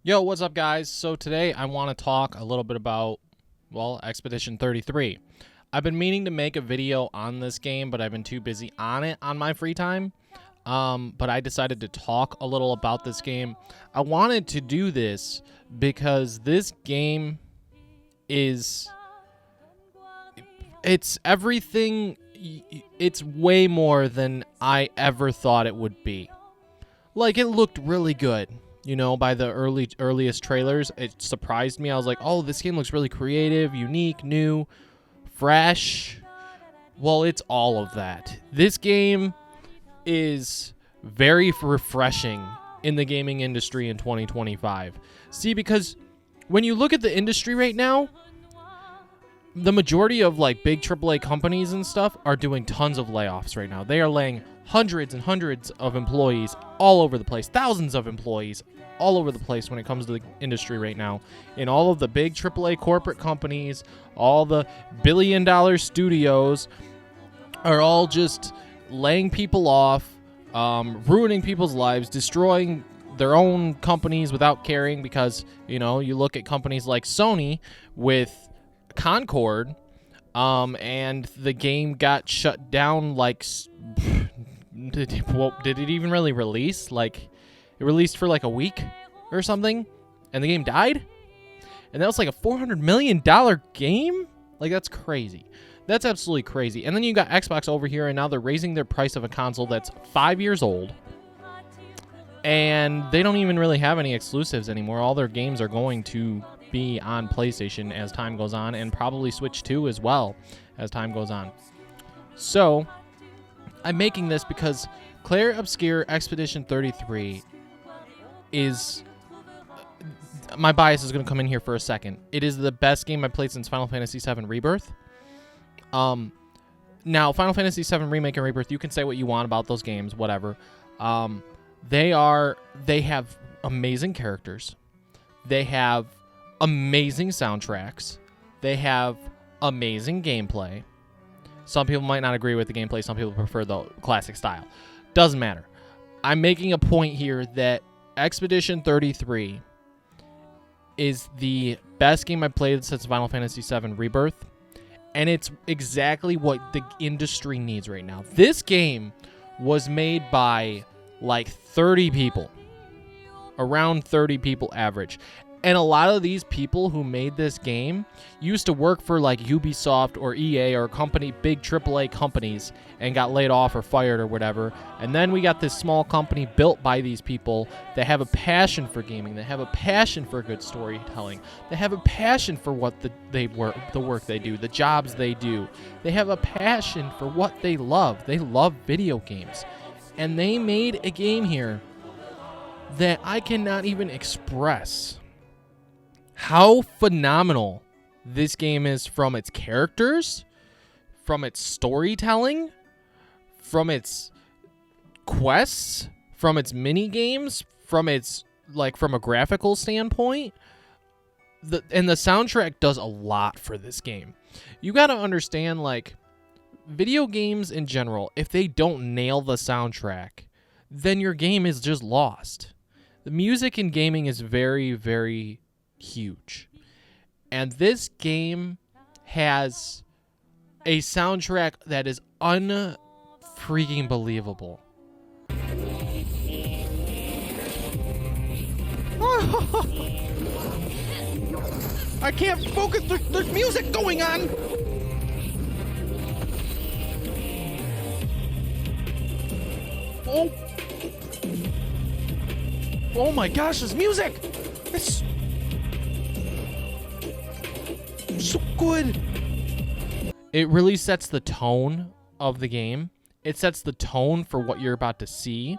Yo, what's up, guys? So today I want to talk a little bit about, well, Expedition 33. I've been meaning to make a video on this game, but I've been too busy on it on my free time. But I decided to talk a little about this game. I wanted to do this because this game is... It's everything... It's way more than I ever thought it would be. Like, it looked really good. You know, by the earliest trailers, it surprised me. I was like, oh, this game looks really creative, unique, new, fresh. Well, it's all of that. This game is very refreshing in the gaming industry in 2025. See, because when you look at the industry right now, the majority of like big AAA companies and stuff are doing tons of layoffs right now. They are laying hundreds and hundreds of employees all over the place, thousands of employees all over the place when it comes to the industry right now. In all of the big AAA corporate companies, all the billion-dollar studios are all just laying people off, ruining people's lives, destroying their own companies without caring because, you know, you look at companies like Sony with Concord, and the game got shut down like... Did it even really release? Like, it released for like a week or something, and the game died? And that was like a $400 million game? Like, that's crazy. That's absolutely crazy. And then you got Xbox over here, and now they're raising their price of a console that's 5 years old. And they don't even really have any exclusives anymore. All their games are going to be on PlayStation as time goes on, and probably Switch 2 as well as time goes on. So I'm making this because Clair Obscur Expedition 33 is... My bias is going to come in here for a second. It is the best game I've played since Final Fantasy VII Rebirth. Now, Final Fantasy VII Remake and Rebirth, you can say what you want about those games, whatever. They have amazing characters. They have amazing soundtracks. They have amazing gameplay. Some people might not agree with the gameplay. Some people prefer the classic style. Doesn't matter. I'm making a point here that Expedition 33 is the best game I've played since Final Fantasy VII Rebirth, and it's exactly what the industry needs right now. This game was made by like 30 people, around 30 people average. And a lot of these people who made this game used to work for like Ubisoft or EA or big AAA companies and got laid off or fired or whatever. And then we got this small company built by these people that have a passion for gaming. They have a passion for good storytelling. They have a passion for what the work they do, the jobs they do. They have a passion for what they love. They love video games. And they made a game here that I cannot even express how phenomenal this game is, from its characters, from its storytelling, from its quests, from its mini games, from a graphical standpoint. And the soundtrack does a lot for this game. You got to understand, like, video games in general, if they don't nail the soundtrack, then your game is just lost. The music in gaming is very, very huge. And this game has a soundtrack that is unfreaking believable. I can't focus. There's music going on. Oh my gosh, there's music. It's so good. It really sets the tone of the game. It sets the tone for what you're about to see.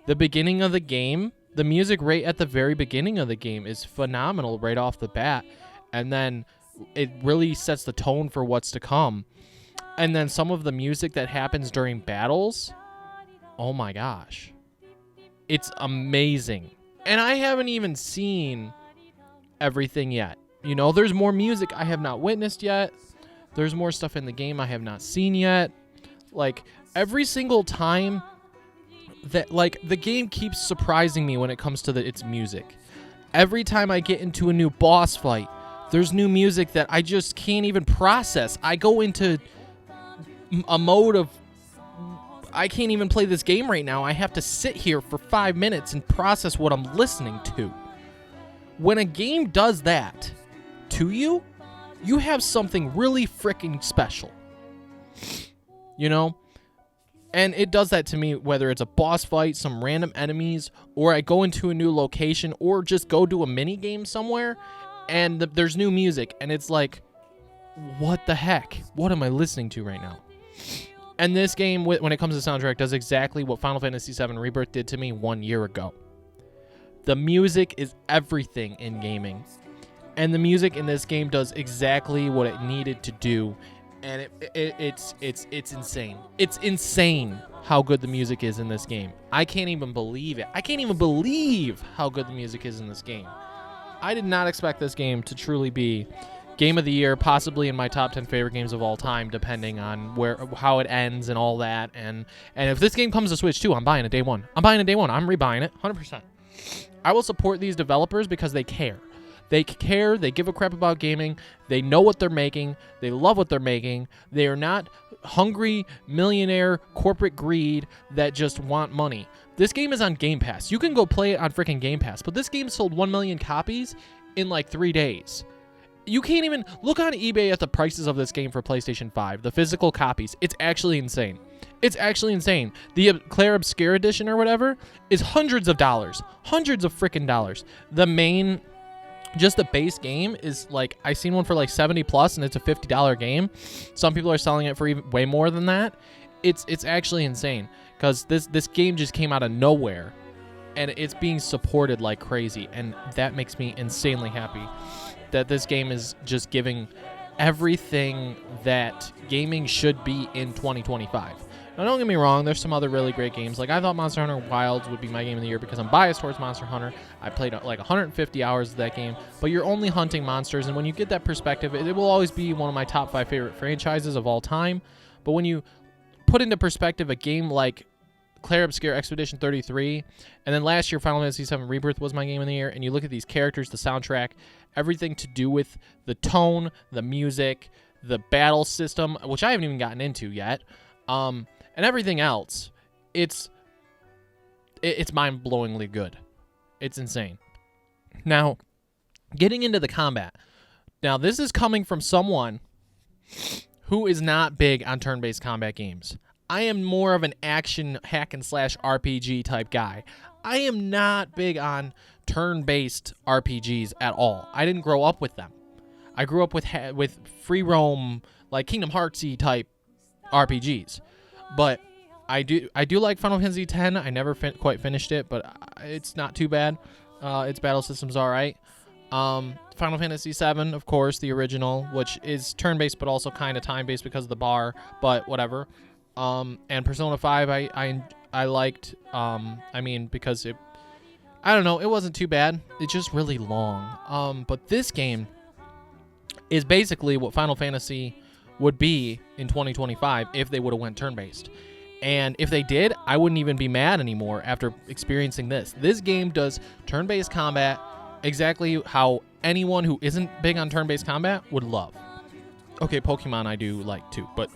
The beginning of the game, the music right at the very beginning of the game is phenomenal right off the bat. And then it really sets the tone for what's to come. And then some of the music that happens during battles, oh my gosh. It's amazing. And I haven't even seen everything yet. You know, there's more music I have not witnessed yet. There's more stuff in the game I have not seen yet. Like, every single time that, like, the game keeps surprising me when it comes to its music. Every time I get into a new boss fight, there's new music that I just can't even process. I go into a mode of, I can't even play this game right now. I have to sit here for 5 minutes and process what I'm listening to. When a game does that to you, you have something really freaking special. You know? And it does that to me, whether it's a boss fight, some random enemies, or I go into a new location, or just go do a mini game somewhere, and there's new music, and it's like, what the heck? What am I listening to right now? And this game, when it comes to soundtrack, does exactly what Final Fantasy VII Rebirth did to me 1 year ago. The music is everything in gaming. And the music in this game does exactly what it needed to do. And it's insane. It's insane how good the music is in this game. I can't even believe it. I can't even believe how good the music is in this game. I did not expect this game to truly be Game of the Year, possibly in my top 10 favorite games of all time, depending on how it ends and all that. And if this game comes to Switch too, I'm buying it day one. I'm rebuying it, 100%. I will support these developers because they care. They care. They give a crap about gaming. They know what they're making. They love what they're making. They are not hungry millionaire corporate greed that just want money. This game is on Game Pass. You can go play it on freaking Game Pass, but this game sold 1 million copies in like 3 days. You can't even look on eBay at the prices of this game for PlayStation 5, the physical copies. It's actually insane. It's actually insane. The Claire Obscure edition or whatever is hundreds of dollars. Hundreds of freaking dollars. The main, just the base game is like, I seen one for like 70 plus and it's a $50 game. Some people are selling it for even way more than that. It's actually insane because this game just came out of nowhere and it's being supported like crazy, and that makes me insanely happy that this game is just giving everything that gaming should be in 2025. Now, don't get me wrong, there's some other really great games. Like, I thought Monster Hunter Wilds would be my game of the year because I'm biased towards Monster Hunter. I played like 150 hours of that game, but you're only hunting monsters, and when you get that perspective, it will always be one of my top 5 favorite franchises of all time. But when you put into perspective a game like Claire Obscure Expedition 33, and then last year Final Fantasy VII Rebirth was my game of the year, and you look at these characters, the soundtrack, everything to do with the tone, the music, the battle system, which I haven't even gotten into yet, and everything else, it's mind-blowingly good. It's insane. Now, getting into the combat. Now, this is coming from someone who is not big on turn-based combat games. I am more of an action hack-and-slash RPG type guy. I am not big on turn-based RPGs at all. I didn't grow up with them. I grew up with free roam, like Kingdom Heartsy type RPGs. But I do like Final Fantasy X. I never quite finished it, but it's not too bad. Its battle system's all right. Final Fantasy VII, of course, the original, which is turn-based but also kind of time-based because of the bar, but whatever. And Persona 5 I liked, because I don't know, it wasn't too bad. It's just really long. But this game is basically what Final Fantasy would be in 2025 if they would have went turn-based. And if they did, I wouldn't even be mad anymore after experiencing this. This game does turn-based combat exactly how anyone who isn't big on turn-based combat would love. Okay, Pokemon I do like too, but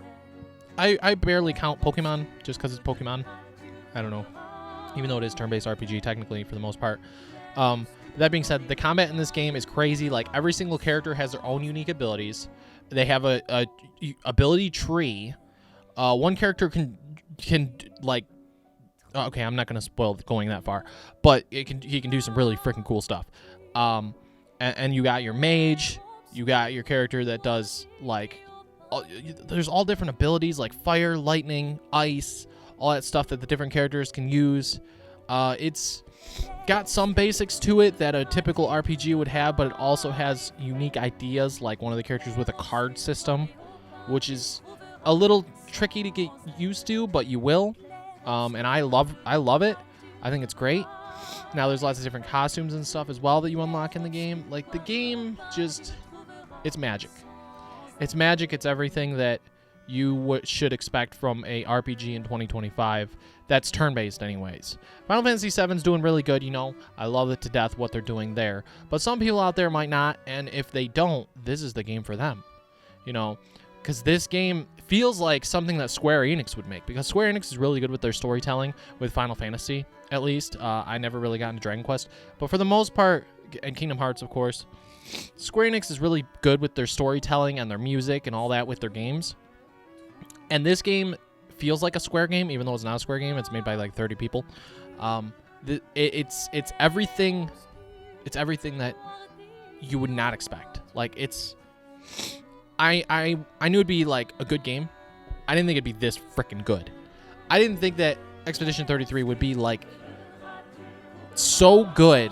I barely count Pokemon just because it's Pokemon. I don't know. Even though it is turn-based RPG technically for the most part. That being said, the combat in this game is crazy. Like, every single character has their own unique abilities. They have a ability tree. One character can like, okay, I'm not gonna spoil going that far, but he can do some really freaking cool stuff. And you got your mage, you got your character that does like, there's all different abilities like fire, lightning, ice, all that stuff that the different characters can use. It's got some basics to it that a typical RPG would have, but it also has unique ideas, like one of the characters with a card system, which is a little tricky to get used to, but you will. And I love it. I think it's great. Now, there's lots of different costumes and stuff as well that you unlock in the game. Like, the game just, it's magic. It's magic. It's everything that you should expect from a RPG in 2025 that's turn-based anyways. Final Fantasy VII is doing really good, you know. I love it to death what they're doing there. But some people out there might not, and if they don't, this is the game for them, you know. Because this game feels like something that Square Enix would make. Because Square Enix is really good with their storytelling, with Final Fantasy, at least. I never really got into Dragon Quest. But for the most part, and Kingdom Hearts, of course, Square Enix is really good with their storytelling and their music and all that with their games. And this game feels like a Square game, even though it's not a Square game. It's made by like 30 people. It's everything. It's everything that you would not expect. Like I knew it'd be like a good game. I didn't think it'd be this freaking good. I didn't think that Expedition 33 would be like so good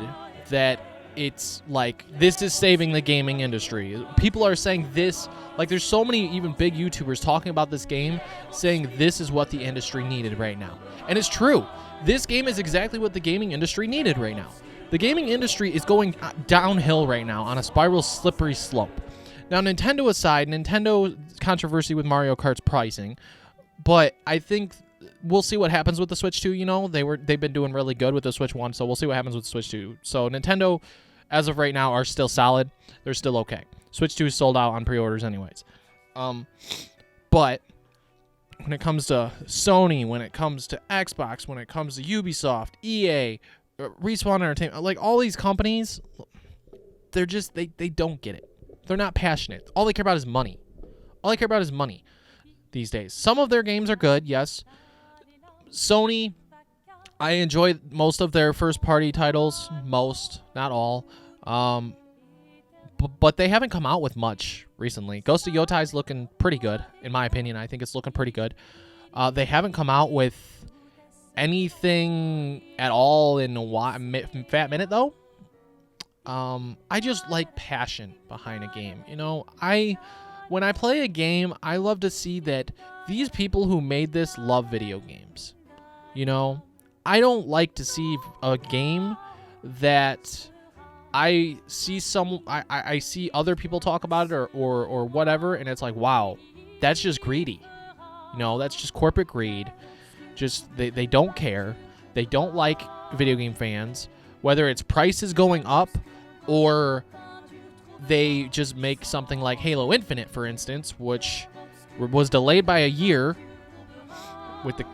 that it's like, this is saving the gaming industry. People are saying this, like there's so many even big YouTubers talking about this game, saying this is what the industry needed right now. And it's true. This game is exactly what the gaming industry needed right now. The gaming industry is going downhill right now on a spiral slippery slope. Now, Nintendo aside, Nintendo controversy with Mario Kart's pricing, but I think we'll see what happens with the Switch 2, you know. They've been doing really good with the Switch 1, so we'll see what happens with the Switch 2. So Nintendo, as of right now, are still solid. They're still okay. Switch 2 is sold out on pre-orders anyways. But when it comes to Sony, when it comes to Xbox, when it comes to Ubisoft, EA, Respawn Entertainment, like all these companies, they're just, they don't get it. They're not passionate. All they care about is money. All they care about is money these days. Some of their games are good, yes. Sony, I enjoy most of their first-party titles. Most, not all. But they haven't come out with much recently. Ghost of Yotai is looking pretty good, in my opinion. I think it's looking pretty good. They haven't come out with anything at all in a fat minute, though. I just like passion behind a game. You know, when I play a game, I love to see that these people who made this love video games. You know, I don't like to see a game that I see I see other people talk about it or whatever, and it's like, wow, that's just greedy. You know, that's just corporate greed. Just they don't care. They don't like video game fans, whether it's prices going up or they just make something like Halo Infinite, for instance, which was delayed by a year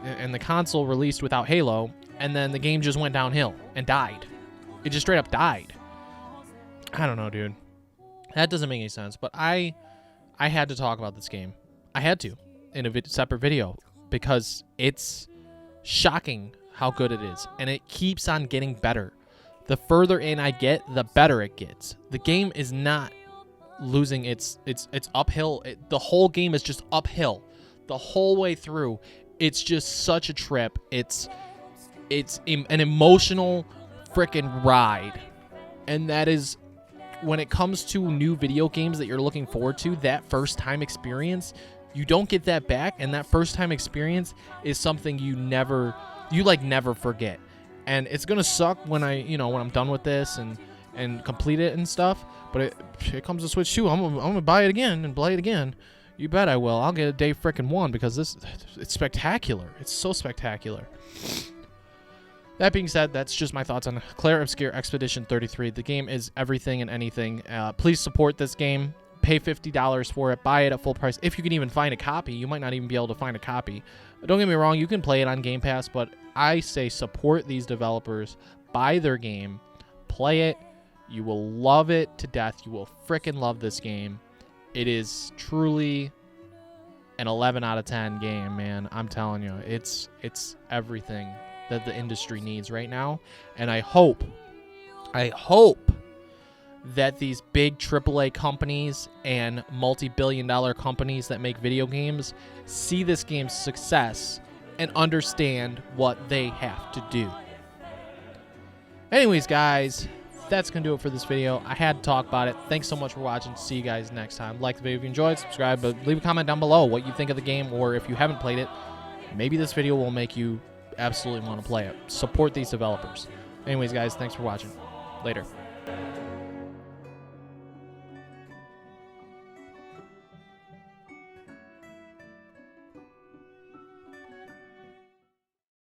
and the console released without Halo, and then the game just went downhill and died. It just straight up died. I don't know, dude. That doesn't make any sense, but I had to talk about this game. I had to in a separate video because it's shocking how good it is, and it keeps on getting better. The further in I get, the better it gets. The game is not losing its uphill. The whole game is just uphill the whole way through. It's just such a trip. It's an emotional freaking ride. And that is, when it comes to new video games that you're looking forward to, that first time experience, you don't get that back, and that first time experience is something you never forget. And it's gonna suck when I'm done with this and complete it and stuff. But it comes to Switch 2. I'm gonna buy it again and play it again. You bet I will. I'll get a day frickin' one because it's spectacular. It's so spectacular. That being said, that's just my thoughts on Clair Obscur Expedition 33. The game is everything and anything. Please support this game. Pay $50 for it. Buy it at full price. If you can even find a copy. You might not even be able to find a copy. Don't get me wrong. You can play it on Game Pass, but I say support these developers. Buy their game. Play it. You will love it to death. You will frickin' love this game. It is truly an 11 out of 10 game, man. I'm telling you. It's everything that the industry needs right now. And I hope that these big AAA companies and multi-billion-dollar companies that make video games see this game's success and understand what they have to do. Anyways, guys, that's going to do it for this video. I had to talk about it. Thanks so much for watching. See you guys next time. Like the video if you enjoyed, subscribe, but leave a comment down below what you think of the game, or if you haven't played it, maybe this video will make you absolutely want to play it. Support these developers. Anyways, guys, thanks for watching. Later.